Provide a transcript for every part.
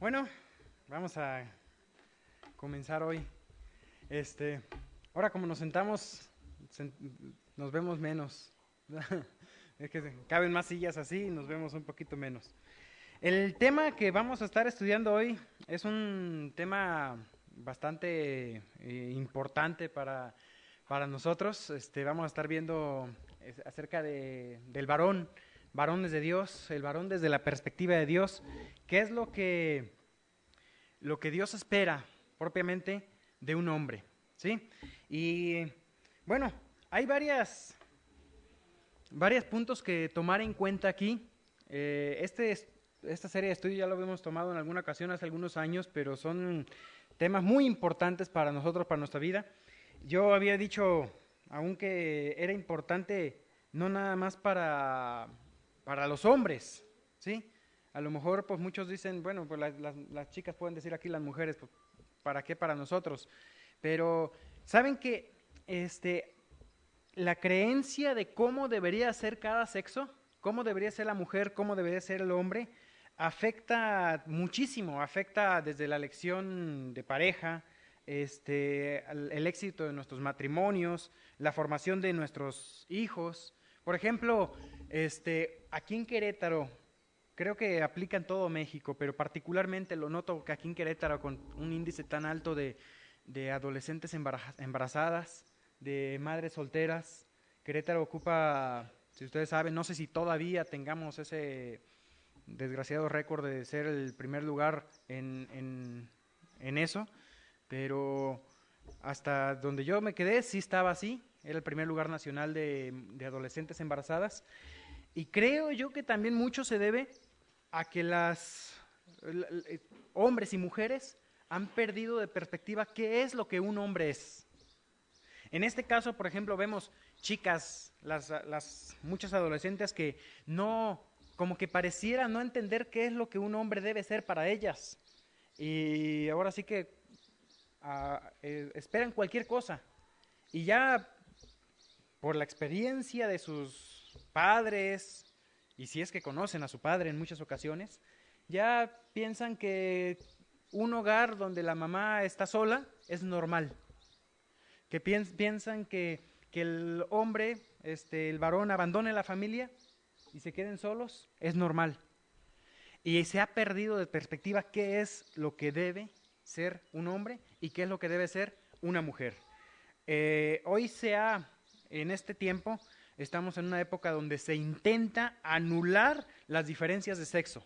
Bueno, vamos a comenzar hoy. Ahora como nos sentamos, nos vemos menos. Es que caben más sillas así y nos vemos un poquito menos. El tema que vamos a estar estudiando hoy es un tema bastante importante para nosotros. Vamos a estar viendo acerca del varón, varones de Dios, el varón desde la perspectiva de Dios. ¿Qué es lo que Dios espera propiamente de un hombre? ¿Sí? Y bueno, hay varios puntos que tomar en cuenta aquí. Esta serie de estudios ya lo hemos tomado en alguna ocasión hace algunos años, pero son temas muy importantes para nosotros, para nuestra vida. Yo había dicho, aunque era importante no nada más para los hombres, ¿sí? A lo mejor pues muchos dicen, bueno, pues las chicas pueden decir aquí las mujeres, pues, ¿para qué para nosotros? Pero ¿saben que la creencia de cómo debería ser cada sexo, cómo debería ser la mujer, cómo debería ser el hombre, afecta muchísimo, afecta desde la elección de pareja, el éxito de nuestros matrimonios, la formación de nuestros hijos? Por ejemplo, aquí en Querétaro, creo que aplica en todo México, pero particularmente lo noto que aquí en Querétaro, con un índice tan alto de adolescentes embarazadas, de madres solteras, Querétaro ocupa, si ustedes saben, no sé si todavía tengamos ese desgraciado récord de ser el primer lugar en eso, pero hasta donde yo me quedé sí estaba así, era el primer lugar nacional de adolescentes embarazadas, y creo yo que también mucho se debe a que hombres y mujeres han perdido de perspectiva qué es lo que un hombre es. En este caso, por ejemplo, vemos chicas, las muchas adolescentes que no, como que pareciera no entender qué es lo que un hombre debe ser para ellas. Y ahora sí que esperan cualquier cosa. Y ya por la experiencia de sus padres, y si es que conocen a su padre en muchas ocasiones, ya piensan que un hogar donde la mamá está sola es normal. Que piensan que el hombre, el varón, abandone la familia y se queden solos, es normal. Y se ha perdido de perspectiva qué es lo que debe ser un hombre y qué es lo que debe ser una mujer. Hoy en este tiempo, estamos en una época donde se intenta anular las diferencias de sexo.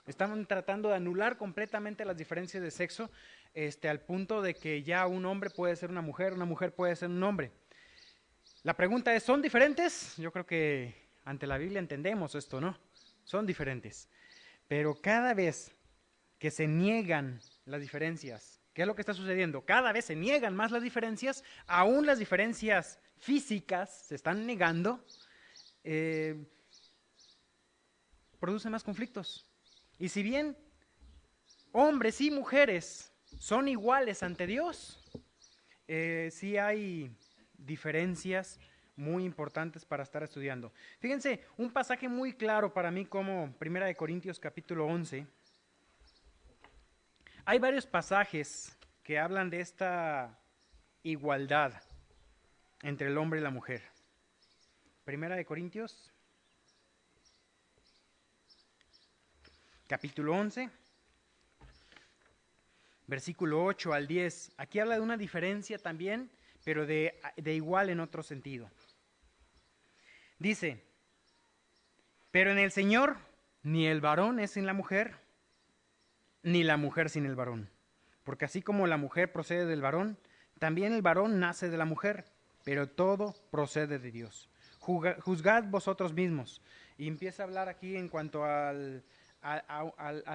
Estamos tratando de anular completamente las diferencias de sexo, al punto de que ya un hombre puede ser una mujer puede ser un hombre. La pregunta es, ¿son diferentes? Yo creo que ante la Biblia entendemos esto, ¿no? Son diferentes. Pero cada vez que se niegan las diferencias, ¿qué es lo que está sucediendo? Cada vez se niegan más las diferencias, aún las diferencias físicas se están negando, produce más conflictos. Y si bien hombres y mujeres son iguales ante Dios, sí hay diferencias muy importantes para estar estudiando. Fíjense, un pasaje muy claro para mí como 1 Corintios capítulo 11. Hay varios pasajes que hablan de esta igualdad entre el hombre y la mujer. 1 Corintios capítulo 11, versículo 8 al 10. Aquí habla de una diferencia también, pero de igual en otro sentido. Dice, pero en el Señor ni el varón es sin la mujer, ni la mujer sin el varón. Porque así como la mujer procede del varón, también el varón nace de la mujer, pero todo procede de Dios. Juzgad vosotros mismos. Y empieza a hablar aquí en cuanto al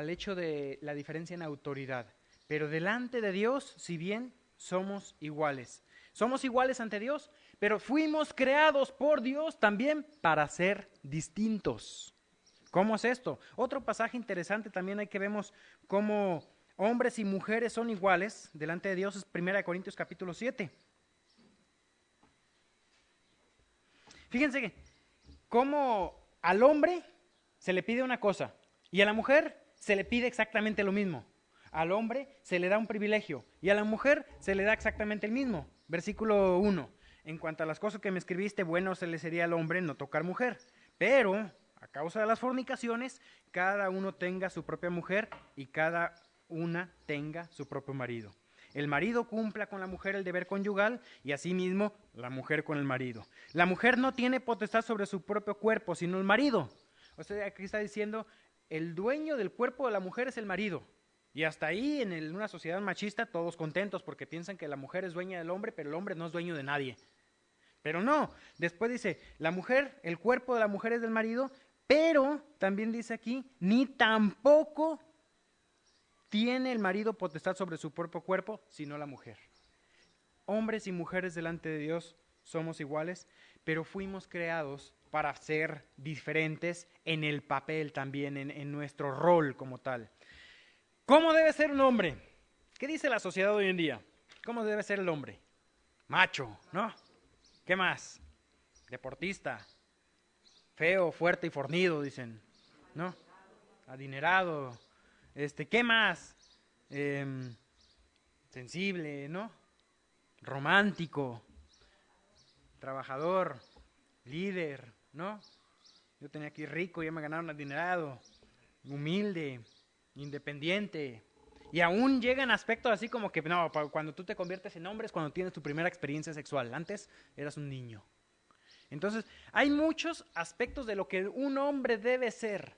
hecho de la diferencia en autoridad. Pero delante de Dios, si bien somos iguales. Somos iguales ante Dios, pero fuimos creados por Dios también para ser distintos. ¿Cómo es esto? Otro pasaje interesante también hay que vemos cómo hombres y mujeres son iguales delante de Dios es 1 Corintios capítulo 7. Fíjense cómo al hombre se le pide una cosa y a la mujer se le pide exactamente lo mismo. Al hombre se le da un privilegio y a la mujer se le da exactamente el mismo. Versículo 1. En cuanto a las cosas que me escribiste, bueno se le sería al hombre no tocar mujer. Pero, a causa de las fornicaciones, cada uno tenga su propia mujer y cada una tenga su propio marido. El marido cumpla con la mujer el deber conyugal y asimismo la mujer con el marido. La mujer no tiene potestad sobre su propio cuerpo, sino el marido. O sea, aquí está diciendo, el dueño del cuerpo de la mujer es el marido. Y hasta ahí, en una sociedad machista, todos contentos porque piensan que la mujer es dueña del hombre, pero el hombre no es dueño de nadie. Pero no, después dice, la mujer, el cuerpo de la mujer es del marido, pero también dice aquí, ni tampoco tiene el marido potestad sobre su propio cuerpo, sino la mujer. Hombres y mujeres delante de Dios somos iguales, pero fuimos creados para ser diferentes en el papel también, en nuestro rol como tal. ¿Cómo debe ser un hombre? ¿Qué dice la sociedad hoy en día? ¿Cómo debe ser el hombre? Macho, ¿no? ¿Qué más? Deportista. Feo, fuerte y fornido, dicen, ¿no? Adinerado. ¿Qué más? Sensible, ¿no? Romántico. Trabajador. Líder, ¿no? Yo tenía aquí rico, ya me ganaron adinerado. Humilde. Independiente. Y aún llegan aspectos así como que, no, cuando tú te conviertes en hombre es cuando tienes tu primera experiencia sexual. Antes eras un niño. Entonces, hay muchos aspectos de lo que un hombre debe ser,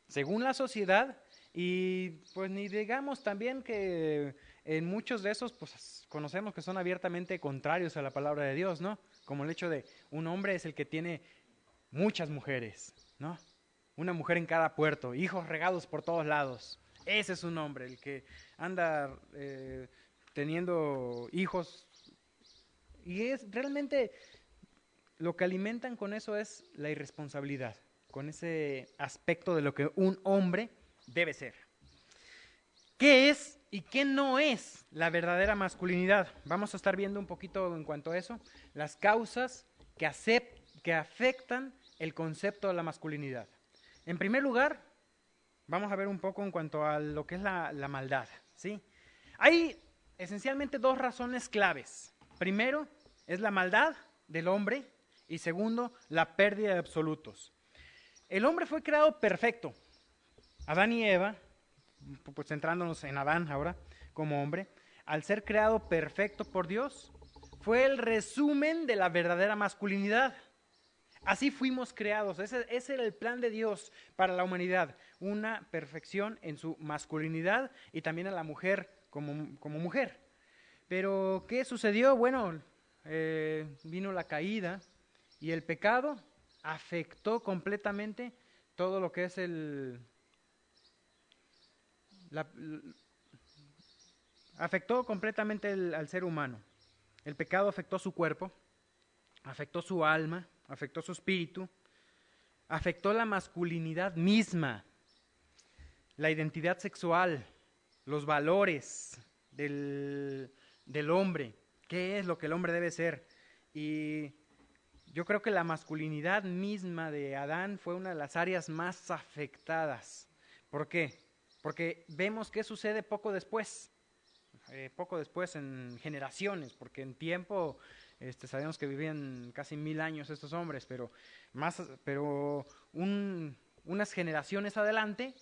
según la sociedad, y pues ni digamos también que en muchos de esos, pues conocemos que son abiertamente contrarios a la palabra de Dios, ¿no? Como el hecho de un hombre es el que tiene muchas mujeres, ¿no? Una mujer en cada puerto, hijos regados por todos lados. Ese es un hombre, el que anda teniendo hijos. Y es realmente lo que alimentan con eso es la irresponsabilidad, con ese aspecto de lo que un hombre debe ser. ¿Qué es y qué no es la verdadera masculinidad? Vamos a estar viendo un poquito en cuanto a eso, las causas que afectan el concepto de la masculinidad. En primer lugar, vamos a ver un poco en cuanto a lo que es la maldad, ¿sí? Hay esencialmente dos razones claves. Primero, es la maldad del hombre y segundo, la pérdida de absolutos. El hombre fue creado perfecto. Adán y Eva, pues centrándonos en Adán ahora como hombre, al ser creado perfecto por Dios, fue el resumen de la verdadera masculinidad. Así fuimos creados, ese era el plan de Dios para la humanidad, una perfección en su masculinidad y también a la mujer como mujer. Pero, ¿qué sucedió? Bueno, vino la caída y el pecado afectó completamente todo lo que es afectó completamente al ser humano. El pecado afectó su cuerpo, afectó su alma, afectó su espíritu, afectó la masculinidad misma, la identidad sexual, los valores del hombre, qué es lo que el hombre debe ser. Y yo creo que la masculinidad misma de Adán fue una de las áreas más afectadas. ¿Por qué? Porque vemos qué sucede poco después en generaciones, porque en tiempo sabemos que vivían casi 1000 años estos hombres, pero unas generaciones adelante,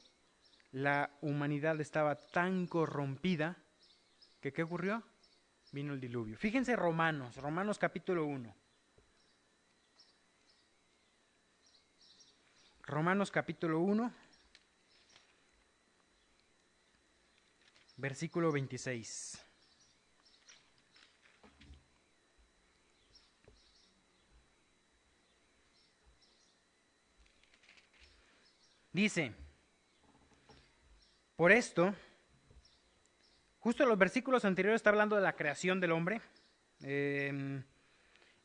la humanidad estaba tan corrompida que ¿qué ocurrió? Vino el diluvio. Fíjense Romanos capítulo 1. Romanos capítulo 1, versículo 26. Dice, por esto, justo en los versículos anteriores está hablando de la creación del hombre, y en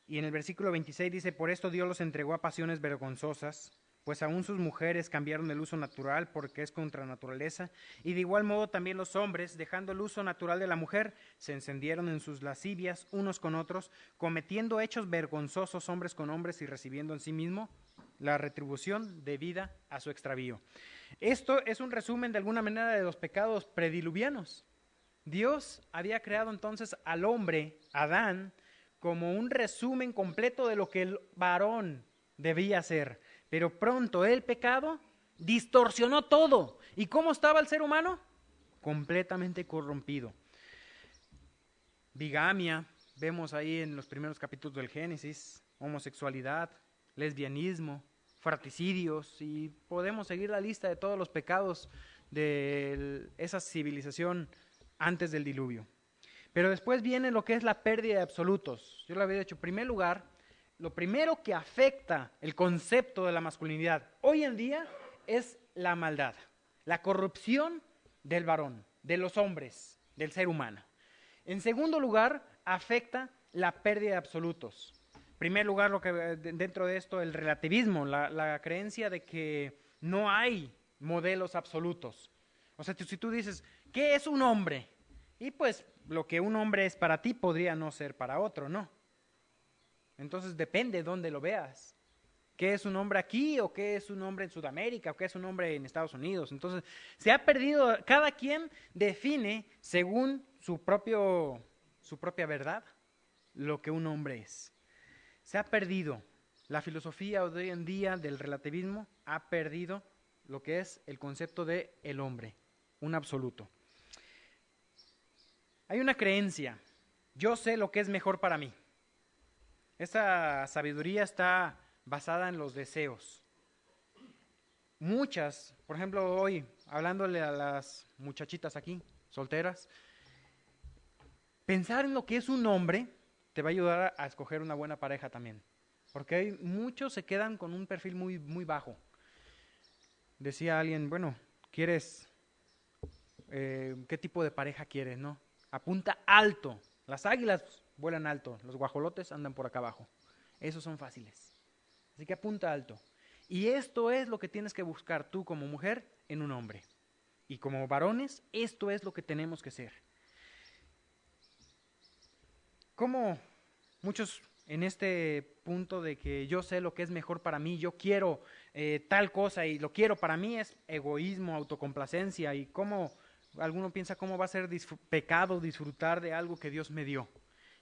el versículo 26 dice, por esto Dios los entregó a pasiones vergonzosas, pues aún sus mujeres cambiaron el uso natural porque es contra naturaleza, y de igual modo también los hombres, dejando el uso natural de la mujer, se encendieron en sus lascivias unos con otros, cometiendo hechos vergonzosos hombres con hombres y recibiendo en sí mismo la retribución debida a su extravío. Esto es un resumen de alguna manera de los pecados prediluvianos. Dios había creado entonces al hombre, Adán, como un resumen completo de lo que el varón debía ser. Pero pronto el pecado distorsionó todo. ¿Y cómo estaba el ser humano? Completamente corrompido. Bigamia, vemos ahí en los primeros capítulos del Génesis, homosexualidad, lesbianismo, fratricidios, y podemos seguir la lista de todos los pecados de esa civilización antes del diluvio. Pero después viene lo que es la pérdida de absolutos. Yo lo había dicho, en primer lugar, lo primero que afecta el concepto de la masculinidad hoy en día es la maldad, la corrupción del varón, de los hombres, del ser humano. En segundo lugar, afecta la pérdida de absolutos. En primer lugar, lo que dentro de esto, el relativismo, la creencia de que no hay modelos absolutos. O sea, si tú dices, ¿qué es un hombre? Y pues lo que un hombre es para ti podría no ser para otro, ¿no? Entonces depende de dónde lo veas. ¿Qué es un hombre aquí o qué es un hombre en Sudamérica o qué es un hombre en Estados Unidos? Entonces se ha perdido, cada quien define según su propia verdad lo que un hombre es. Se ha perdido. La filosofía de hoy en día del relativismo ha perdido lo que es el concepto de el hombre, un absoluto. Hay una creencia, yo sé lo que es mejor para mí. Esta sabiduría está basada en los deseos. Muchas, por ejemplo, hoy, hablándole a las muchachitas aquí, solteras, pensar en lo que es un hombre te va a ayudar a escoger una buena pareja también. Porque hay muchos se quedan con un perfil muy, muy bajo. Decía alguien, bueno, ¿quieres, qué tipo de pareja quieres, no? Apunta alto. Las águilas vuelan alto, los guajolotes andan por acá abajo. Esos son fáciles. Así que apunta alto. Y esto es lo que tienes que buscar tú como mujer en un hombre. Y como varones, esto es lo que tenemos que ser. Como muchos en este punto de que yo sé lo que es mejor para mí, yo quiero tal cosa y lo quiero para mí, es egoísmo, autocomplacencia, y cómo alguno piensa cómo va a ser pecado disfrutar de algo que Dios me dio.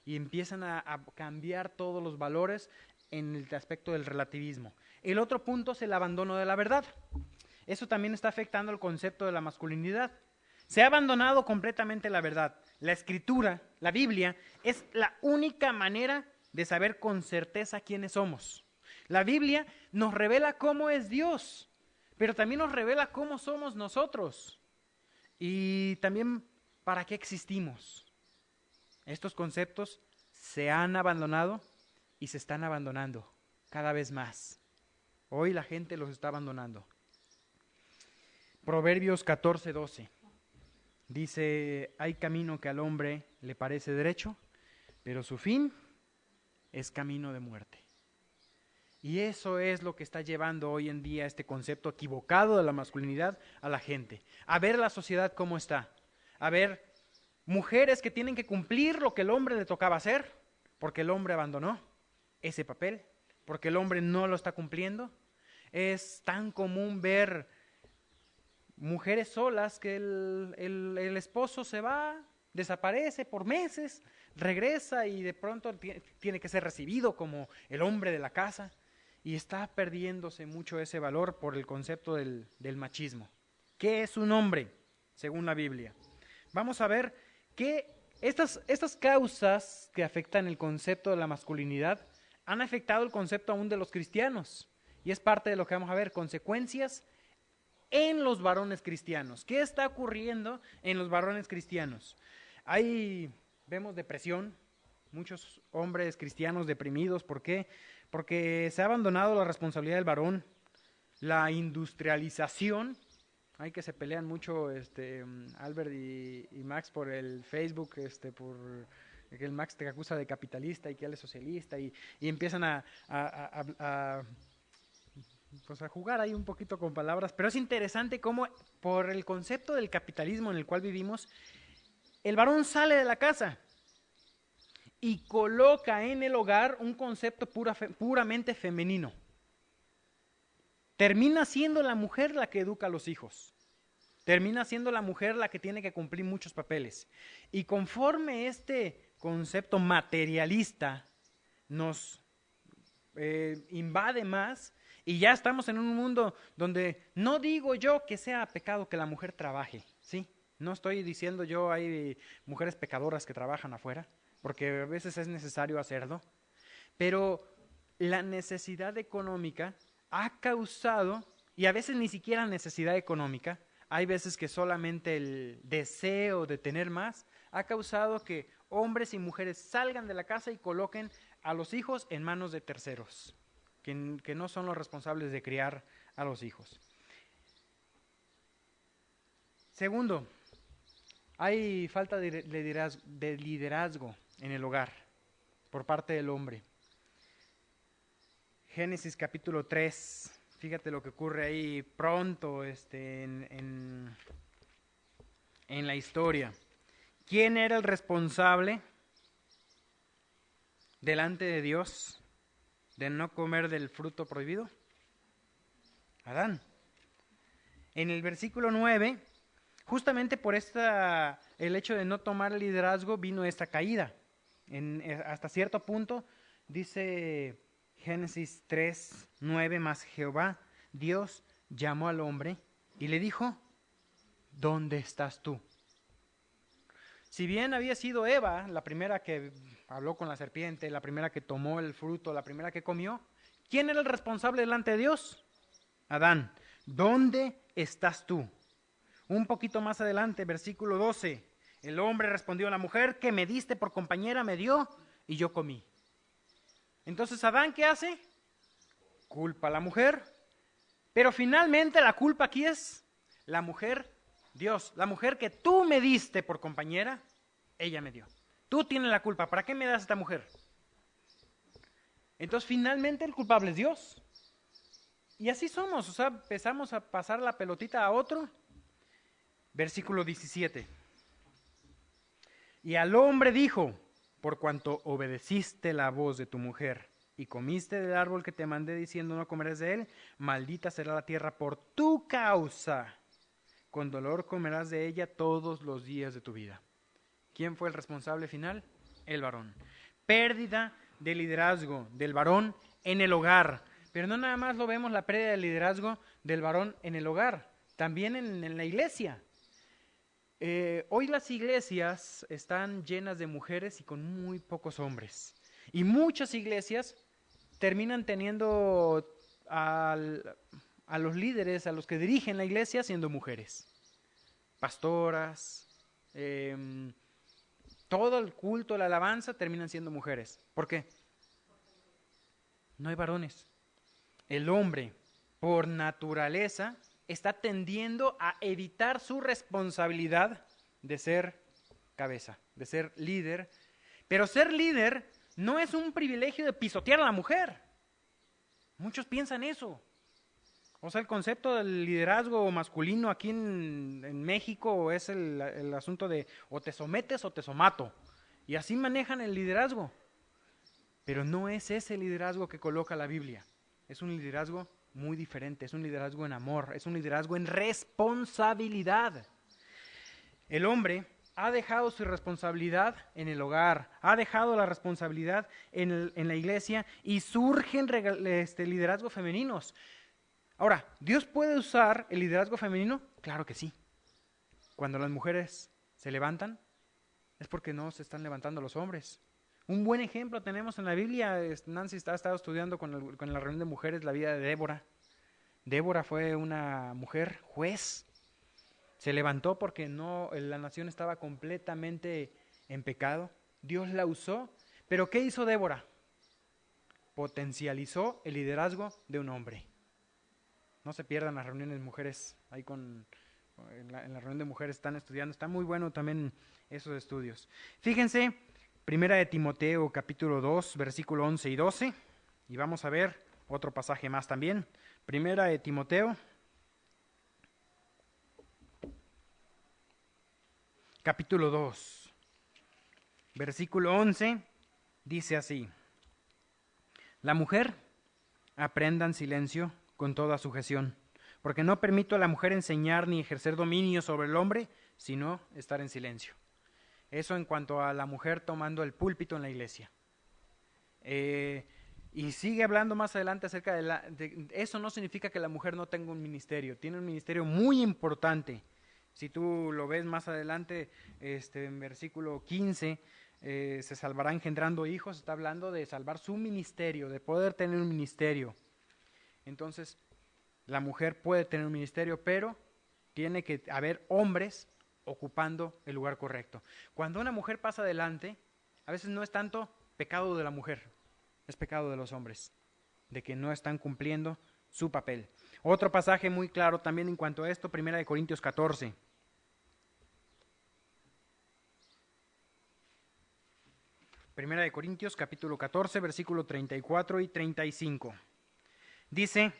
Y empiezan a cambiar todos los valores en el aspecto del relativismo. El otro punto es el abandono de la verdad. Eso también está afectando el concepto de la masculinidad. Se ha abandonado completamente la verdad. La escritura, la Biblia, es la única manera de saber con certeza quiénes somos. La Biblia nos revela cómo es Dios, pero también nos revela cómo somos nosotros y también para qué existimos. Estos conceptos se han abandonado y se están abandonando cada vez más. Hoy la gente los está abandonando. Proverbios 14:12 dice, hay camino que al hombre le parece derecho, pero su fin es camino de muerte. Y eso es lo que está llevando hoy en día este concepto equivocado de la masculinidad a la gente. A ver la sociedad cómo está. A ver mujeres que tienen que cumplir lo que el hombre le tocaba hacer, porque el hombre abandonó ese papel, porque el hombre no lo está cumpliendo. Es tan común ver mujeres solas que el esposo se va, desaparece por meses, regresa y de pronto tiene que ser recibido como el hombre de la casa, y está perdiéndose mucho ese valor por el concepto del machismo. ¿Qué es un hombre según la Biblia? Vamos a ver que estas causas que afectan el concepto de la masculinidad han afectado el concepto aún de los cristianos, y es parte de lo que vamos a ver, consecuencias en los varones cristianos. ¿Qué está ocurriendo en los varones cristianos? Vemos depresión, muchos hombres cristianos deprimidos. ¿Por qué? Porque se ha abandonado la responsabilidad del varón, la industrialización. Hay que se pelean mucho Albert y Max por el Facebook, por que el Max te acusa de capitalista y que él es socialista, y empiezan pues a jugar ahí un poquito con palabras, pero es interesante cómo por el concepto del capitalismo en el cual vivimos, el varón sale de la casa y coloca en el hogar un concepto puramente femenino. termina siendo la mujer la que educa a los hijos. Termina siendo la mujer la que tiene que cumplir muchos papeles. Y conforme este concepto materialista nos invade más, y ya estamos en un mundo donde no digo yo que sea pecado que la mujer trabaje, ¿sí? No estoy diciendo yo hay mujeres pecadoras que trabajan afuera, porque a veces es necesario hacerlo, pero la necesidad económica ha causado, y a veces ni siquiera necesidad económica, hay veces que solamente el deseo de tener más ha causado que hombres y mujeres salgan de la casa y coloquen a los hijos en manos de terceros, que no son los responsables de criar a los hijos. Segundo, hay falta de liderazgo en el hogar por parte del hombre. Génesis capítulo 3, fíjate lo que ocurre ahí pronto en la historia. ¿Quién era el responsable delante de Dios de no comer del fruto prohibido? Adán. En el versículo 9, justamente por el hecho de no tomar el liderazgo vino esta caída. Hasta cierto punto dice Génesis 3, 9, más Jehová, Dios, llamó al hombre y le dijo, ¿dónde estás tú? Si bien había sido Eva la primera que habló con la serpiente, la primera que tomó el fruto, la primera que comió, ¿quién era el responsable delante de Dios? Adán. ¿Dónde estás tú? Un poquito más adelante, versículo 12, el hombre respondió a la mujer, que me diste por compañera me dio y yo comí. Entonces, ¿Adán qué hace? Culpa a la mujer, pero finalmente la culpa aquí es la mujer, Dios, la mujer que tú me diste por compañera, ella me dio. Tú tienes la culpa, ¿para qué me das esta mujer? Entonces, finalmente el culpable es Dios. Y así somos, o sea, empezamos a pasar la pelotita a otro. Versículo 17. Y al hombre dijo, por cuanto obedeciste la voz de tu mujer y comiste del árbol que te mandé diciendo no comerás de él, maldita será la tierra por tu causa. Con dolor comerás de ella todos los días de tu vida. ¿Quién fue el responsable final? El varón. Pérdida de liderazgo del varón en el hogar. Pero no nada más lo vemos la pérdida de liderazgo del varón en el hogar, también en la iglesia. Hoy las iglesias están llenas de mujeres y con muy pocos hombres. Y muchas iglesias terminan teniendo a los líderes, a los que dirigen la iglesia, siendo mujeres. Pastoras, todo el culto, la alabanza, terminan siendo mujeres. ¿Por qué? No hay varones. El hombre, por naturaleza, está tendiendo a evitar su responsabilidad de ser cabeza, de ser líder. Pero ser líder no es un privilegio de pisotear a la mujer. Muchos piensan eso. O sea, el concepto del liderazgo masculino aquí en México es el asunto de o te sometes o te somato. Y así manejan el liderazgo. Pero no es ese liderazgo que coloca la Biblia. Es un liderazgo muy diferente, es un liderazgo en amor, es un liderazgo en responsabilidad. El hombre ha dejado su responsabilidad en el hogar, ha dejado la responsabilidad en la iglesia y surgen liderazgos femeninos. Ahora, ¿Dios puede usar el liderazgo femenino? Claro que sí. Cuando las mujeres se levantan, es porque no se están levantando los hombres. Un buen ejemplo tenemos en la Biblia. Nancy ha estado estudiando con la reunión de mujeres la vida de Débora. Débora fue una mujer juez. Se levantó porque la nación estaba completamente en pecado. Dios la usó. Pero ¿qué hizo Débora? Potencializó el liderazgo de un hombre. No se pierdan las reuniones de mujeres. Ahí en la reunión de mujeres están estudiando. Está muy bueno también esos estudios. Fíjense. Primera de Timoteo, capítulo 2, versículo 11 y 12. Y vamos a ver otro pasaje más también. Primera de Timoteo, capítulo 2, versículo 11, dice así. La mujer aprenda en silencio con toda sujeción, porque no permito a la mujer enseñar ni ejercer dominio sobre el hombre, sino estar en silencio. Eso en cuanto a la mujer tomando el púlpito en la iglesia. Y sigue hablando más adelante acerca de eso. No significa que la mujer no tenga un ministerio, tiene un ministerio muy importante. Si tú lo ves más adelante, en versículo 15, se salvará engendrando hijos, está hablando de salvar su ministerio, de poder tener un ministerio. Entonces, la mujer puede tener un ministerio, pero tiene que haber hombres ocupando el lugar correcto. Cuando una mujer pasa adelante, a veces no es tanto pecado de la mujer, es pecado de los hombres, de que no están cumpliendo su papel. Otro pasaje muy claro también en cuanto a esto, 1 Corintios 14. 1 Corintios capítulo 14, versículo 34 y 35. Dice,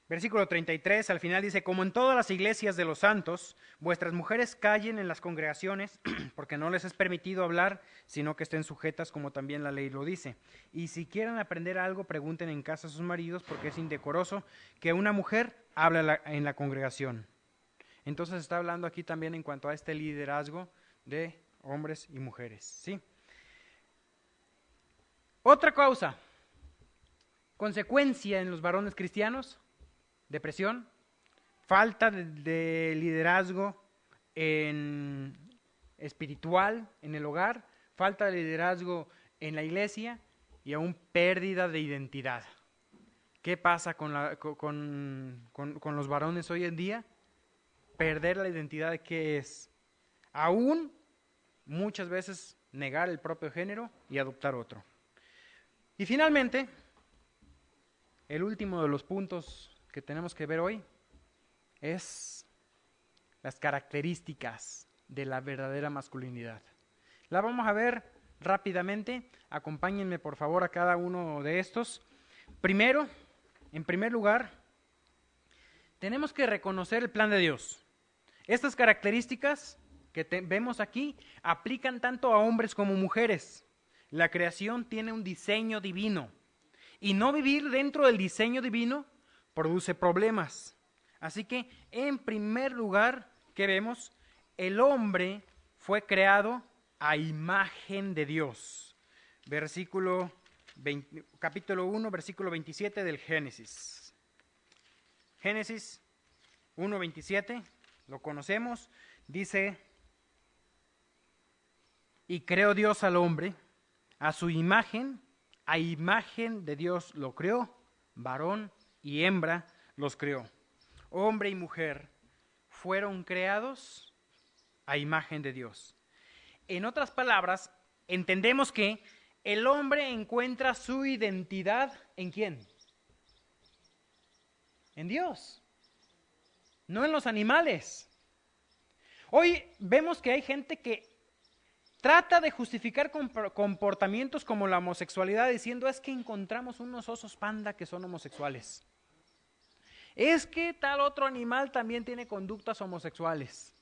versículo 33, al final dice, como en todas las iglesias de los santos, vuestras mujeres callen en las congregaciones, porque no les es permitido hablar, sino que estén sujetas como también la ley lo dice. Y si quieren aprender algo, pregunten en casa a sus maridos, porque es indecoroso que una mujer hable en la congregación. Entonces está hablando aquí también en cuanto a este liderazgo de hombres y mujeres, ¿sí? Otra causa, consecuencia en los varones cristianos, depresión, falta de liderazgo espiritual en el hogar, falta de liderazgo en la iglesia y aún pérdida de identidad. ¿Qué pasa con los varones hoy en día? Perder la identidad de qué es. Aún muchas veces negar el propio género y adoptar otro. Y finalmente, el último de los puntos que tenemos que ver hoy es las características de la verdadera masculinidad. La vamos a ver rápidamente. Acompáñenme por favor a cada uno de estos. Primero, en primer lugar, tenemos que reconocer el plan de Dios. Estas características que vemos aquí aplican tanto a hombres como mujeres. La creación tiene un diseño divino y no vivir dentro del diseño divino produce problemas. Así que, en primer lugar, ¿qué vemos? El hombre fue creado a imagen de Dios. Capítulo 1, versículo 27 del Génesis. Génesis 1:27, lo conocemos, dice, y creó Dios al hombre, a su imagen, a imagen de Dios lo creó, varón y hembra los creó. Hombre y mujer fueron creados a imagen de Dios. En otras palabras, entendemos que el hombre encuentra su identidad ¿en quién? En Dios, no en los animales. Hoy vemos que hay gente que trata de justificar comportamientos como la homosexualidad diciendo es que encontramos unos osos panda que son homosexuales. Es que tal otro animal también tiene conductas homosexuales.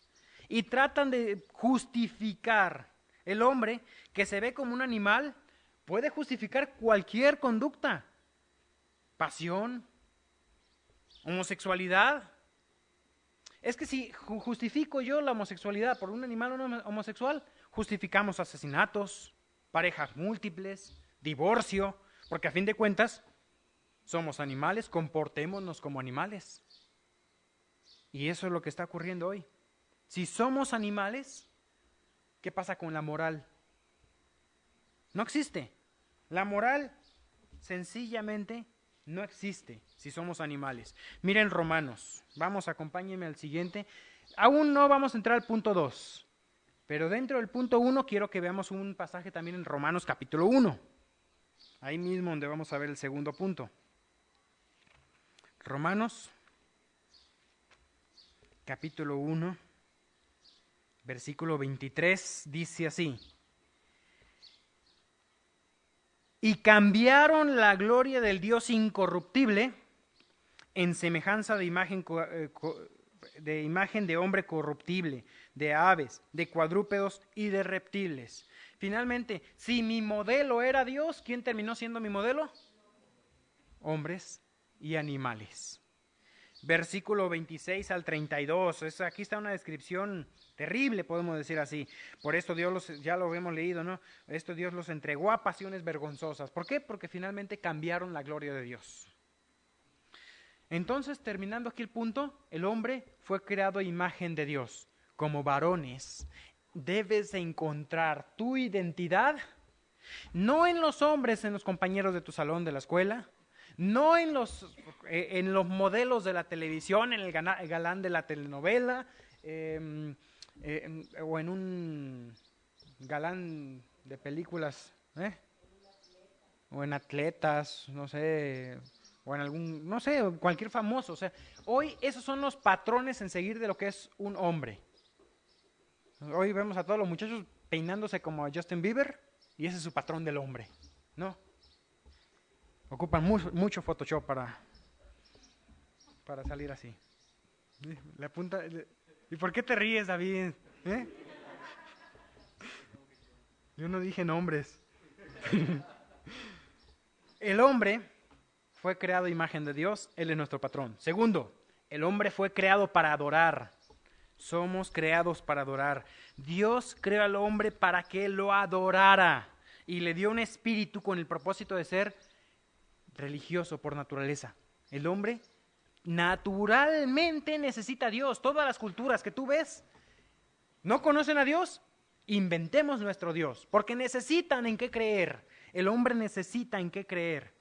Y tratan de justificar. El hombre que se ve como un animal puede justificar cualquier conducta. Pasión, homosexualidad. Es que si justifico yo la homosexualidad por un animal homosexual, justificamos asesinatos, parejas múltiples, divorcio, porque a fin de cuentas somos animales, comportémonos como animales. Y eso es lo que está ocurriendo hoy. Si somos animales, ¿qué pasa con la moral? No existe. La moral sencillamente no existe si somos animales. Miren Romanos, acompáñenme al siguiente. Aún no vamos a entrar al punto 2, pero dentro del punto 1 quiero que veamos un pasaje también en Romanos capítulo 1. Ahí mismo donde vamos a ver el segundo punto. Romanos capítulo 1, versículo 23, dice así. Y cambiaron la gloria del Dios incorruptible en semejanza de imagen de hombre corruptible, de aves, de cuadrúpedos y de reptiles. Finalmente, si mi modelo era Dios, ¿quién terminó siendo mi modelo? Hombres y animales. Versículo 26 al 32. Aquí está una descripción terrible, podemos decir así. Por esto ya lo hemos leído, ¿no? Esto Dios los entregó a pasiones vergonzosas. ¿Por qué? Porque finalmente cambiaron la gloria de Dios. Entonces, terminando aquí el punto, el hombre fue creado a imagen de Dios. Como varones, debes encontrar tu identidad, no en los hombres, en los compañeros de tu salón de la escuela, no en los modelos de la televisión, en el galán de la telenovela, o en un galán de películas, o en atletas, no sé, o en algún, no sé, cualquier famoso. O sea, hoy esos son los patrones en seguir de lo que es un hombre. Hoy vemos a todos los muchachos peinándose como Justin Bieber y ese es su patrón del hombre, ¿no? Ocupan mucho Photoshop para salir así. La punta, ¿y por qué te ríes, David? Yo no dije nombres. El hombre fue creado a imagen de Dios, Él es nuestro patrón. Segundo, el hombre fue creado para adorar. Somos creados para adorar. Dios creó al hombre para que lo adorara y le dio un espíritu con el propósito de ser religioso por naturaleza. El hombre naturalmente necesita a Dios. Todas las culturas que tú ves no conocen a Dios. Inventemos nuestro Dios, porque necesitan en qué creer. El hombre necesita en qué creer.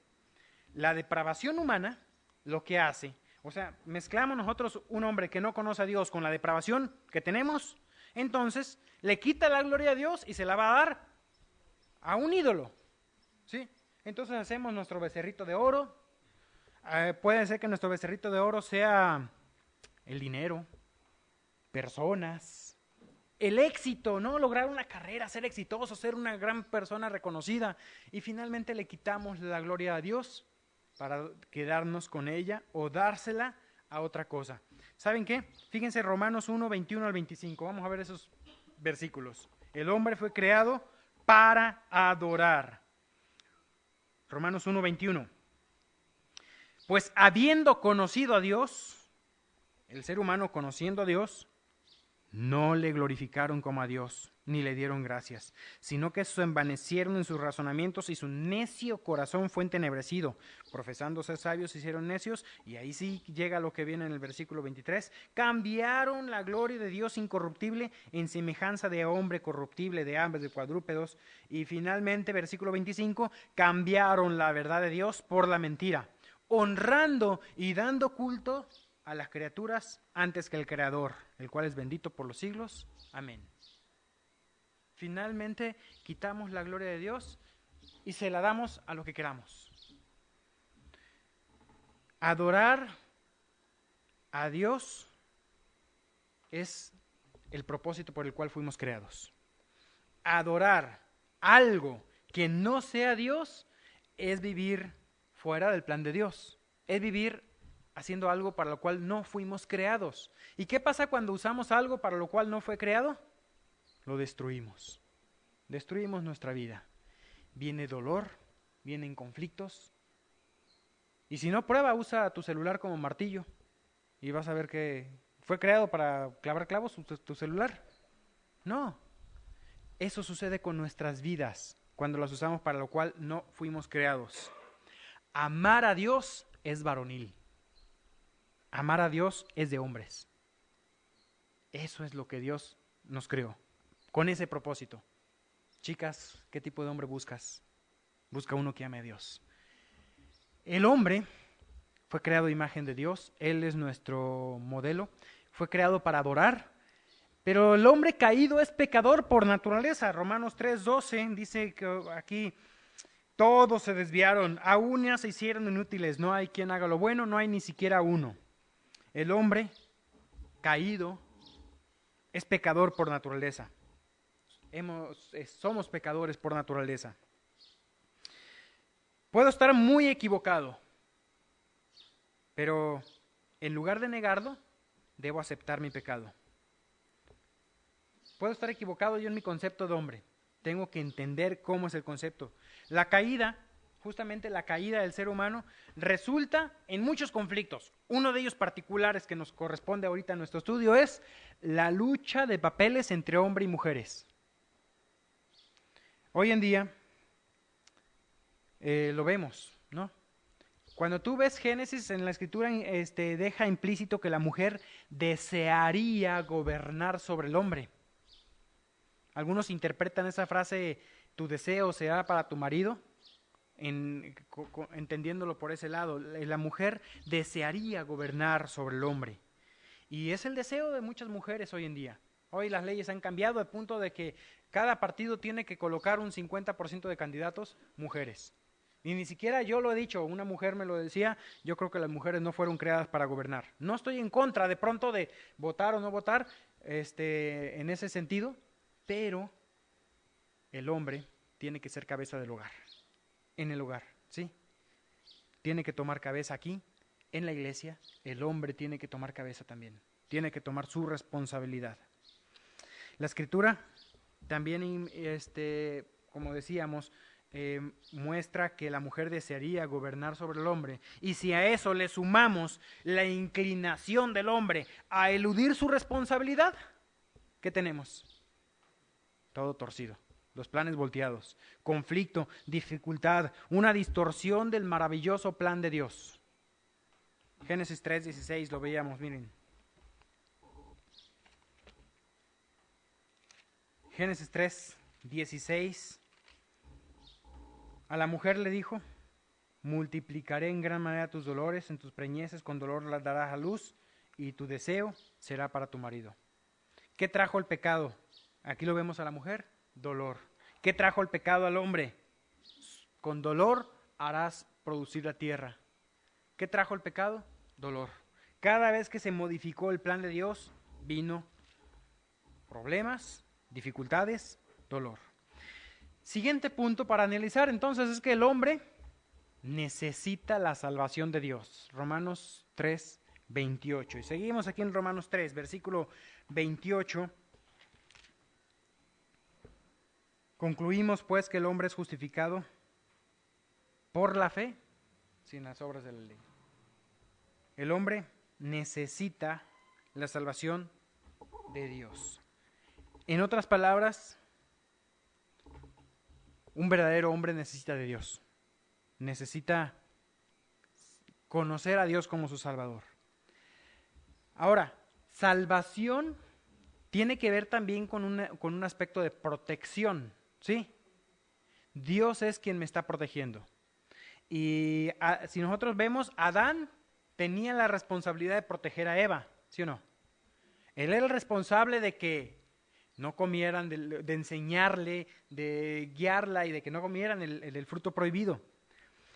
La depravación humana lo que hace, o sea, mezclamos nosotros un hombre que no conoce a Dios con la depravación que tenemos, entonces le quita la gloria a Dios y se la va a dar a un ídolo, ¿sí? Entonces hacemos nuestro becerrito de oro. Puede ser que nuestro becerrito de oro sea el dinero, personas, el éxito, ¿no? Lograr una carrera, ser exitoso, ser una gran persona reconocida. Y finalmente le quitamos la gloria a Dios para quedarnos con ella o dársela a otra cosa. ¿Saben qué? Fíjense Romanos 1, 21 al 25. Vamos a ver esos versículos. El hombre fue creado para adorar. Romanos 1, 21. Pues habiendo conocido a Dios, el ser humano conociendo a Dios, no le glorificaron como a Dios, ni le dieron gracias, sino que se envanecieron en sus razonamientos y su necio corazón fue entenebrecido. Profesando ser sabios, se hicieron necios, y ahí sí llega lo que viene en el versículo 23. Cambiaron la gloria de Dios incorruptible en semejanza de hombre corruptible, de aves, de cuadrúpedos. Y finalmente, versículo 25, cambiaron la verdad de Dios por la mentira, honrando y dando culto a las criaturas antes que el Creador, el cual es bendito por los siglos. Amén. Finalmente quitamos la gloria de Dios y se la damos a lo que queramos. Adorar a Dios es el propósito por el cual fuimos creados. Adorar algo que no sea Dios es vivir fuera del plan de Dios, es vivir haciendo algo para lo cual no fuimos creados. ¿Y qué pasa cuando usamos algo para lo cual no fue creado? Lo destruimos. Destruimos nuestra vida. Viene dolor, vienen conflictos. Y si no, prueba, usa tu celular como martillo y vas a ver que fue creado para clavar clavos tu celular. No. Eso sucede con nuestras vidas cuando las usamos para lo cual no fuimos creados. Amar a Dios es varonil. Amar a Dios es de hombres. Eso es lo que Dios nos creó, con ese propósito. Chicas, ¿qué tipo de hombre buscas? Busca uno que ame a Dios. El hombre fue creado a imagen de Dios, Él es nuestro modelo, fue creado para adorar, pero el hombre caído es pecador por naturaleza. Romanos 3:12 dice que aquí todos se desviaron, a unas se hicieron inútiles, no hay quien haga lo bueno, no hay ni siquiera uno. El hombre caído es pecador por naturaleza. Somos pecadores por naturaleza. Puedo estar muy equivocado, pero en lugar de negarlo, debo aceptar mi pecado. Puedo estar equivocado yo en mi concepto de hombre, tengo que entender cómo es el concepto. La caída, justamente la caída del ser humano, resulta en muchos conflictos. Uno de ellos particulares que nos corresponde ahorita a nuestro estudio es la lucha de papeles entre hombre y mujeres. Hoy en día lo vemos, ¿no? Cuando tú ves Génesis en la escritura, deja implícito que la mujer desearía gobernar sobre el hombre. Algunos interpretan esa frase, tu deseo será para tu marido, entendiéndolo por ese lado. La mujer desearía gobernar sobre el hombre. Y es el deseo de muchas mujeres hoy en día. Hoy las leyes han cambiado al punto de que cada partido tiene que colocar un 50% de candidatos mujeres. Y ni siquiera yo lo he dicho, una mujer me lo decía, yo creo que las mujeres no fueron creadas para gobernar. No estoy en contra de pronto de votar o no votar, en ese sentido, pero el hombre tiene que ser cabeza del hogar, en el hogar, ¿sí? Tiene que tomar cabeza aquí, en la iglesia, el hombre tiene que tomar cabeza también, tiene que tomar su responsabilidad. La escritura también, como decíamos, muestra que la mujer desearía gobernar sobre el hombre, y si a eso le sumamos la inclinación del hombre a eludir su responsabilidad, ¿qué tenemos? Todo torcido, los planes volteados, conflicto, dificultad, una distorsión del maravilloso plan de Dios. Génesis 3:16 lo veíamos, miren. Génesis 3:16. A la mujer le dijo, multiplicaré en gran manera tus dolores, en tus preñeces con dolor las darás a luz, y tu deseo será para tu marido. ¿Qué trajo el pecado? Aquí lo vemos a la mujer, dolor. ¿Qué trajo el pecado al hombre? Con dolor harás producir la tierra. ¿Qué trajo el pecado? Dolor. Cada vez que se modificó el plan de Dios, vino problemas, dificultades, dolor. Siguiente punto para analizar entonces es que el hombre necesita la salvación de Dios. Romanos 3:28. Y seguimos aquí en Romanos 3, versículo 28. Concluimos pues que el hombre es justificado por la fe, sin las obras de la ley. El hombre necesita la salvación de Dios. En otras palabras, un verdadero hombre necesita de Dios. Necesita conocer a Dios como su Salvador. Ahora, salvación tiene que ver también con un aspecto de protección, ¿sí? Dios es quien me está protegiendo. Y si nosotros vemos, Adán tenía la responsabilidad de proteger a Eva, ¿sí o no? Él era el responsable de que no comieran, de enseñarle, de guiarla y de que no comieran el fruto prohibido.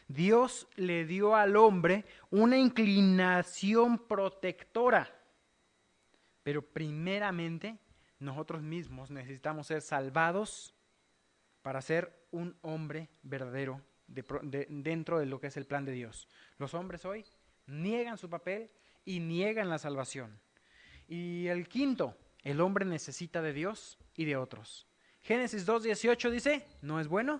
Dios le dio al hombre una inclinación protectora, pero primeramente nosotros mismos necesitamos ser salvados para ser un hombre verdadero dentro de lo que es el plan de Dios. Los hombres hoy niegan su papel y niegan la salvación. Y el quinto, el hombre necesita de Dios y de otros. Génesis 2:18 dice, ¿no es bueno?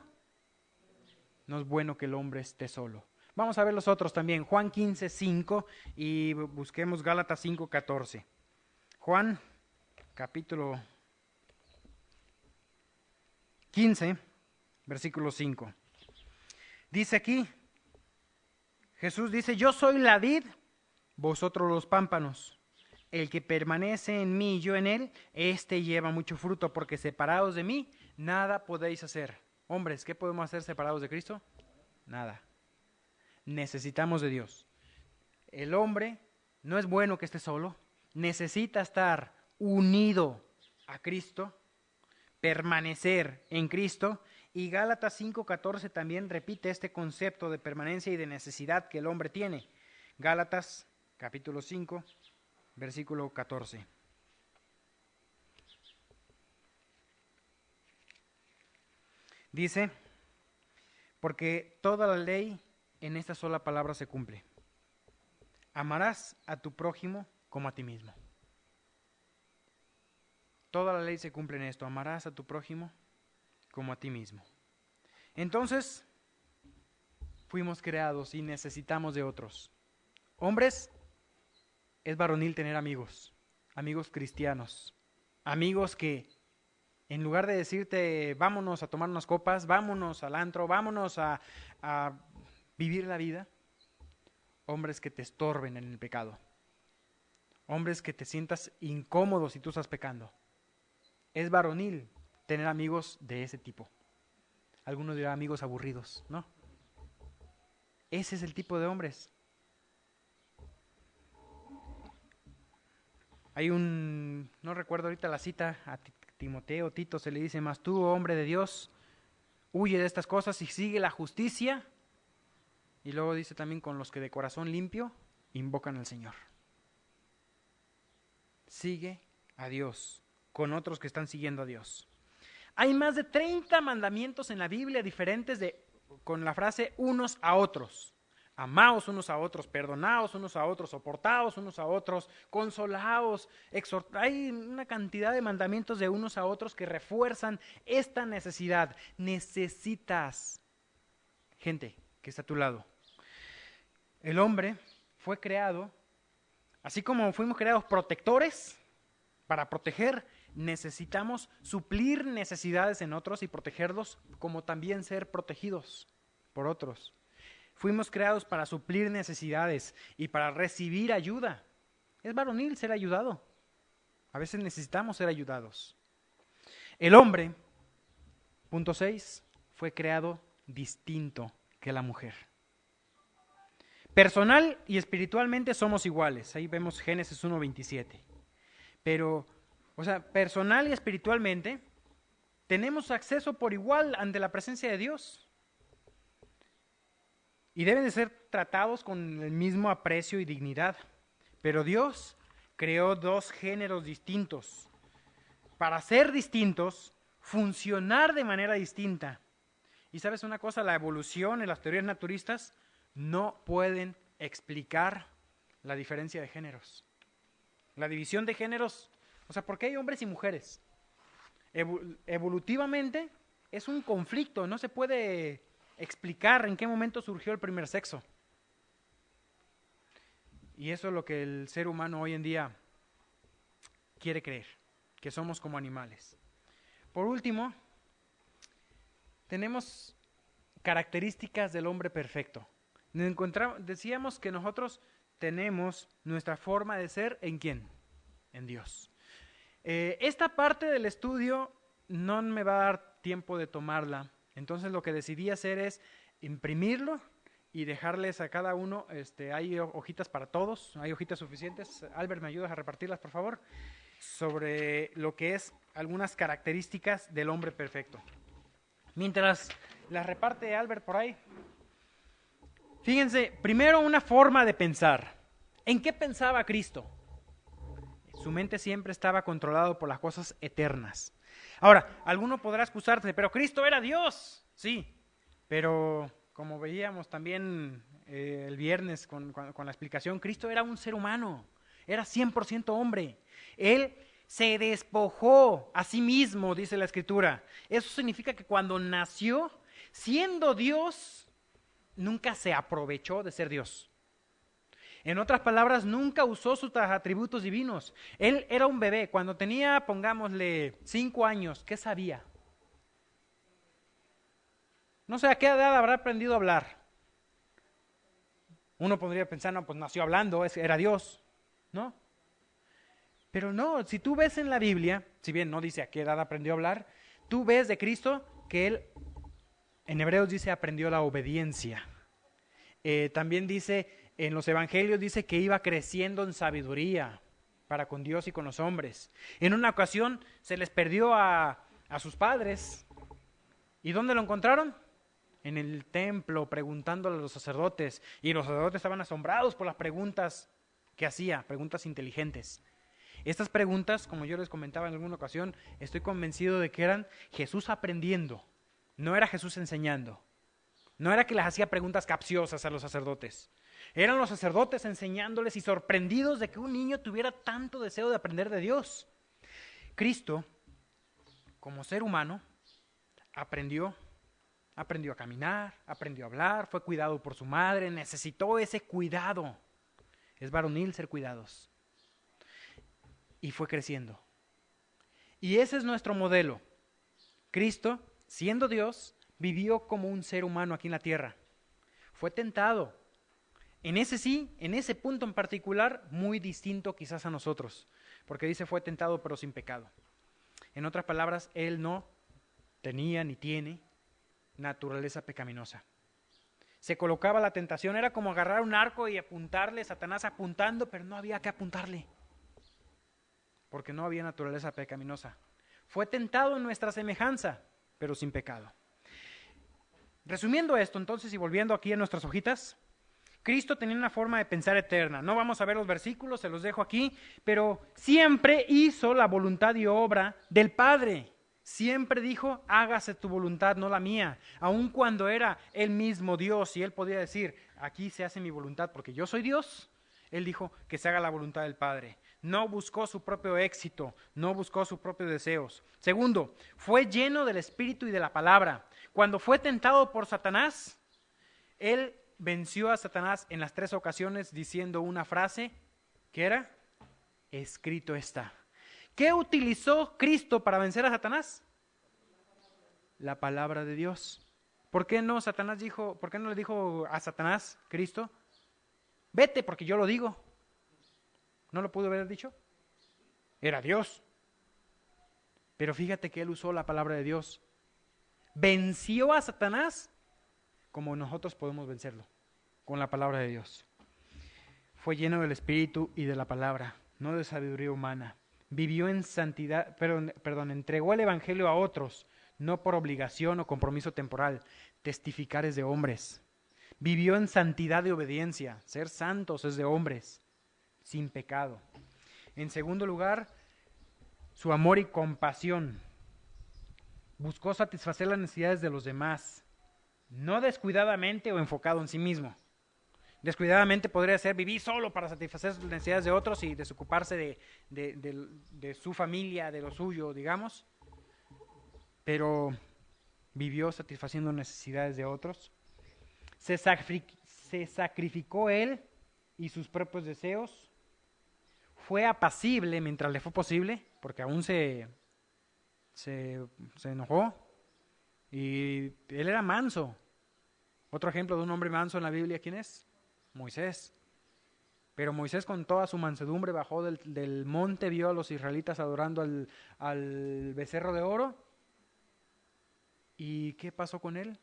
No es bueno que el hombre esté solo. Vamos a ver los otros también. Juan 15:5 y busquemos Gálatas 5:14. Juan, capítulo 15, versículo 5. Dice aquí, Jesús dice, yo soy la vid, vosotros los pámpanos. El que permanece en mí y yo en él, éste lleva mucho fruto, porque separados de mí, nada podéis hacer. Hombres, ¿qué podemos hacer separados de Cristo? Nada. Necesitamos de Dios. El hombre no es bueno que esté solo, necesita estar unido a Cristo, permanecer en Cristo, y Gálatas 5:14 también repite este concepto de permanencia y de necesidad que el hombre tiene. Gálatas capítulo 5, versículo 14. Dice, porque toda la ley en esta sola palabra se cumple. Amarás a tu prójimo como a ti mismo. Toda la ley se cumple en esto. Amarás a tu prójimo como a ti mismo. Entonces, fuimos creados y necesitamos de otros. Hombres, es varonil tener amigos, amigos cristianos, amigos que en lugar de decirte vámonos a tomar unas copas, vámonos al antro, vámonos a vivir la vida, hombres que te estorben en el pecado, hombres que te sientas incómodo si tú estás pecando. Es varonil tener amigos de ese tipo. Algunos dirán amigos aburridos, ¿no? Ese es el tipo de hombres. Hay no recuerdo ahorita la cita, a Timoteo, Tito se le dice, mas tú, hombre de Dios, huye de estas cosas y sigue la justicia. Y luego dice también, con los que de corazón limpio invocan al Señor. Sigue a Dios, con otros que están siguiendo a Dios. Hay más de 30 mandamientos en la Biblia diferentes con la frase unos a otros. Amaos unos a otros, perdonaos unos a otros, soportaos unos a otros, consolaos, hay una cantidad de mandamientos de unos a otros que refuerzan esta necesidad. Necesitas gente que está a tu lado. El hombre fue creado, así como fuimos creados protectores para proteger, necesitamos suplir necesidades en otros y protegerlos, como también ser protegidos por otros. Fuimos creados para suplir necesidades y para recibir ayuda. Es varonil ser ayudado. A veces necesitamos ser ayudados. El hombre, punto 6, fue creado distinto que la mujer. Personal y espiritualmente somos iguales. Ahí vemos Génesis 1:27. Pero, personal y espiritualmente tenemos acceso por igual ante la presencia de Dios. Y deben de ser tratados con el mismo aprecio y dignidad. Pero Dios creó dos géneros distintos. Para ser distintos, funcionar de manera distinta. Y ¿sabes una cosa? La evolución y las teorías naturistas no pueden explicar la diferencia de géneros. La división de géneros, ¿por qué hay hombres y mujeres? Evolutivamente es un conflicto, no se puede explicar en qué momento surgió el primer sexo. Y eso es lo que el ser humano hoy en día quiere creer, que somos como animales. Por último, tenemos características del hombre perfecto. Decíamos que nosotros tenemos nuestra forma de ser, ¿en quién? En Dios. Esta parte del estudio no me va a dar tiempo de tomarla. Entonces lo que decidí hacer es imprimirlo y dejarles a cada uno, hay hojitas para todos, hay hojitas suficientes. Albert, ¿me ayudas a repartirlas, por favor? Sobre lo que es algunas características del hombre perfecto. Mientras las reparte Albert por ahí, fíjense, primero una forma de pensar. ¿En qué pensaba Cristo? Su mente siempre estaba controlada por las cosas eternas. Ahora, alguno podrá excusarse, pero Cristo era Dios. Sí, pero como veíamos también el viernes con la explicación, Cristo era un ser humano, era 100% hombre. Él se despojó a sí mismo, dice la Escritura. Eso significa que cuando nació, siendo Dios, nunca se aprovechó de ser Dios. En otras palabras, nunca usó sus atributos divinos. Él era un bebé. Cuando tenía, pongámosle, 5 años, ¿qué sabía? No sé a qué edad habrá aprendido a hablar. Uno podría pensar, no, pues nació hablando, era Dios, ¿no? Pero no, si tú ves en la Biblia, si bien no dice a qué edad aprendió a hablar, tú ves de Cristo que Él, en Hebreos dice, aprendió la obediencia. También dice, en los evangelios dice que iba creciendo en sabiduría para con Dios y con los hombres. En una ocasión se les perdió a sus padres. ¿Y dónde lo encontraron? En el templo, preguntándole a los sacerdotes. Y los sacerdotes estaban asombrados por las preguntas que hacía, preguntas inteligentes. Estas preguntas, como yo les comentaba en alguna ocasión, estoy convencido de que eran Jesús aprendiendo. No era Jesús enseñando. No era que les hacía preguntas capciosas a los sacerdotes. Eran los sacerdotes enseñándoles y sorprendidos de que un niño tuviera tanto deseo de aprender de Dios. Cristo, como ser humano, aprendió a caminar, aprendió a hablar, fue cuidado por su madre, necesitó ese cuidado. Es varonil ser cuidados. Y fue creciendo. Y ese es nuestro modelo. Cristo, siendo Dios, vivió como un ser humano aquí en la tierra. Fue tentado. En ese punto en particular, muy distinto quizás a nosotros. Porque dice fue tentado pero sin pecado. En otras palabras, Él no tenía ni tiene naturaleza pecaminosa. Se colocaba la tentación, era como agarrar un arco y apuntarle, Satanás apuntando, pero no había que apuntarle. Porque no había naturaleza pecaminosa. Fue tentado en nuestra semejanza, pero sin pecado. Resumiendo esto entonces y volviendo aquí a nuestras hojitas, Cristo tenía una forma de pensar eterna. No vamos a ver los versículos, se los dejo aquí, pero siempre hizo la voluntad y obra del Padre. Siempre dijo, hágase tu voluntad, no la mía. Aun cuando era él mismo Dios y él podía decir, aquí se hace mi voluntad porque yo soy Dios, él dijo que se haga la voluntad del Padre. No buscó su propio éxito, no buscó sus propios deseos. Segundo, fue lleno del Espíritu y de la palabra. Cuando fue tentado por Satanás, él venció a Satanás en las 3 ocasiones diciendo una frase que era, escrito está. ¿Qué utilizó Cristo para vencer a Satanás? La palabra de Dios. ¿Por qué no le dijo a Satanás, Cristo, vete porque yo lo digo? ¿No lo pudo haber dicho? Era Dios. Pero fíjate que él usó la palabra de Dios. Venció a Satanás como nosotros podemos vencerlo, con la palabra de Dios. Fue lleno del Espíritu y de la palabra, no de sabiduría humana. Vivió en santidad, entregó el Evangelio a otros, no por obligación o compromiso temporal. Testificar es de hombres. Vivió en santidad de obediencia. Ser santos es de hombres, sin pecado. En segundo lugar, su amor y compasión. Buscó satisfacer las necesidades de los demás, no descuidadamente o enfocado en sí mismo. Descuidadamente podría ser vivir solo para satisfacer las necesidades de otros y desocuparse de su familia, de lo suyo, digamos. Pero vivió satisfaciendo necesidades de otros. Se sacrificó él y sus propios deseos. Fue apacible mientras le fue posible, porque aún se enojó. Y él era manso. Otro ejemplo de un hombre manso en la Biblia, ¿quién es? Moisés. Pero Moisés con toda su mansedumbre bajó del monte, vio a los israelitas adorando al becerro de oro. ¿Y qué pasó con él?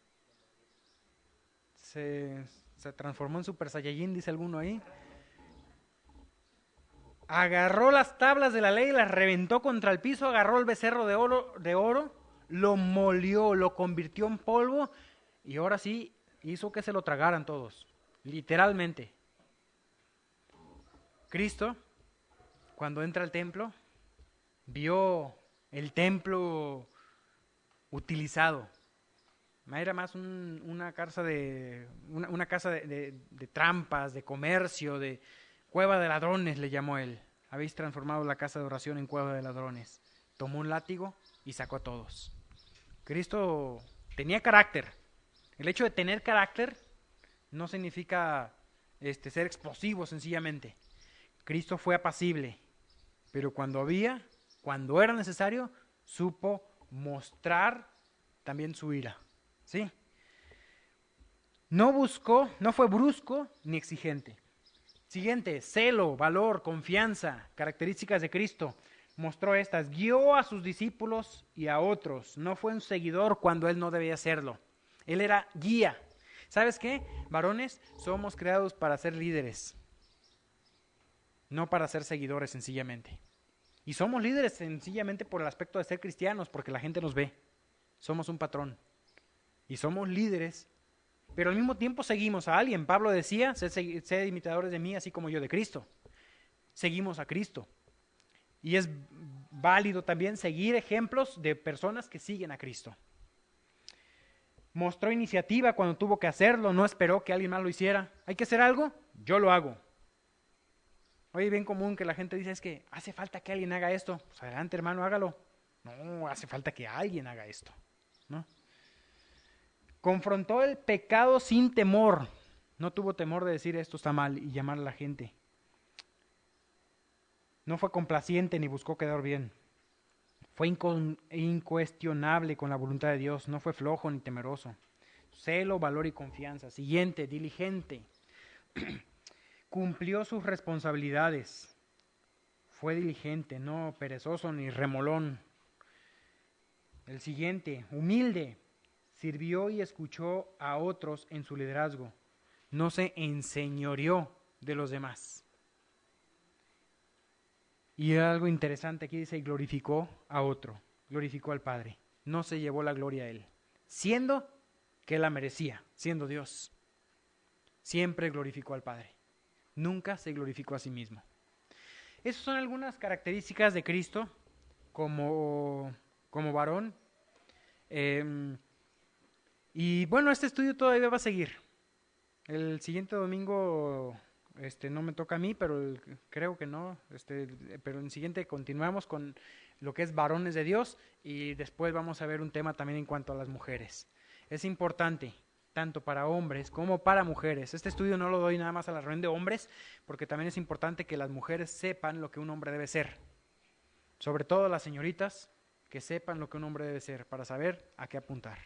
Se transformó en Super Saiyajin, dice alguno ahí. Agarró las tablas de la ley, las reventó contra el piso, agarró el becerro de oro, lo molió, lo convirtió en polvo y ahora sí hizo que se lo tragaran todos, literalmente. Cristo, cuando entra al templo, vio el templo utilizado. Era más una casa de trampas, de comercio, de cueva de ladrones, le llamó él. Habéis transformado la casa de oración en cueva de ladrones. Tomó un látigo y sacó a todos. Cristo tenía carácter. El hecho de tener carácter no significa ser explosivo sencillamente. Cristo fue apacible, pero cuando era necesario, supo mostrar también su ira. ¿Sí? No fue brusco ni exigente. Siguiente, celo, valor, confianza, características de Cristo. Mostró estas, guió a sus discípulos y a otros. No fue un seguidor cuando él no debía serlo. Él era guía. ¿Sabes qué? Varones, somos creados para ser líderes, no para ser seguidores sencillamente. Y somos líderes sencillamente por el aspecto de ser cristianos, porque la gente nos ve. Somos un patrón. Y somos líderes, pero al mismo tiempo seguimos a alguien. Pablo decía, sed imitadores de mí, así como yo de Cristo. Seguimos a Cristo. Y es válido también seguir ejemplos de personas que siguen a Cristo. Mostró iniciativa cuando tuvo que hacerlo, no esperó que alguien más lo hiciera. ¿Hay que hacer algo? Yo lo hago. Hoy es bien común que la gente dice, es que hace falta que alguien haga esto. Pues adelante, hermano, hágalo. No, hace falta que alguien haga esto, ¿no? Confrontó el pecado sin temor. No tuvo temor de decir esto está mal y llamar a la gente. No fue complaciente ni buscó quedar bien. Fue incuestionable con la voluntad de Dios. No fue flojo ni temeroso. Celo, valor y confianza. Siguiente, diligente. Cumplió sus responsabilidades. Fue diligente, no perezoso ni remolón. El siguiente, humilde. Sirvió y escuchó a otros en su liderazgo. No se enseñoreó de los demás. Y algo interesante aquí dice, glorificó a otro, glorificó al Padre. No se llevó la gloria a él, siendo que la merecía, siendo Dios. Siempre glorificó al Padre. Nunca se glorificó a sí mismo. Esas son algunas características de Cristo como varón. Y bueno, este estudio todavía va a seguir. El siguiente domingo no me toca a mí, pero creo que no. Pero en el siguiente continuamos con lo que es varones de Dios y después vamos a ver un tema también en cuanto a las mujeres. Es importante, tanto para hombres como para mujeres. Este estudio no lo doy nada más a la reunión de hombres, porque también es importante que las mujeres sepan lo que un hombre debe ser. Sobre todo las señoritas, que sepan lo que un hombre debe ser, para saber a qué apuntar.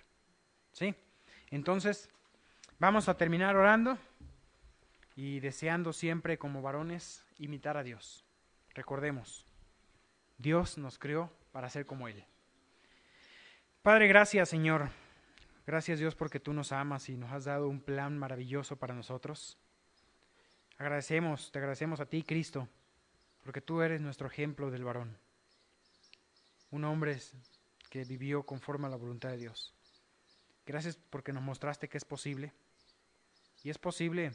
¿Sí? Entonces, vamos a terminar orando y deseando siempre como varones imitar a Dios. Recordemos, Dios nos creó para ser como Él. Padre, gracias Señor. Gracias Dios porque tú nos amas y nos has dado un plan maravilloso para nosotros. Te agradecemos a ti Cristo, porque tú eres nuestro ejemplo del varón. Un hombre que vivió conforme a la voluntad de Dios. Gracias porque nos mostraste que es posible. Y es posible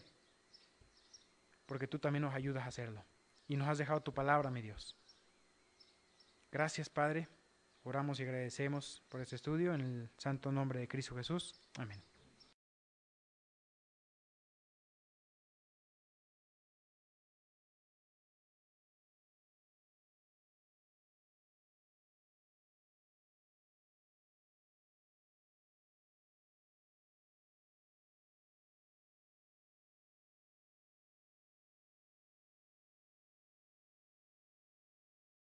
porque tú también nos ayudas a hacerlo. Y nos has dejado tu palabra, mi Dios. Gracias, Padre. Oramos y agradecemos por este estudio en el santo nombre de Cristo Jesús. Amén.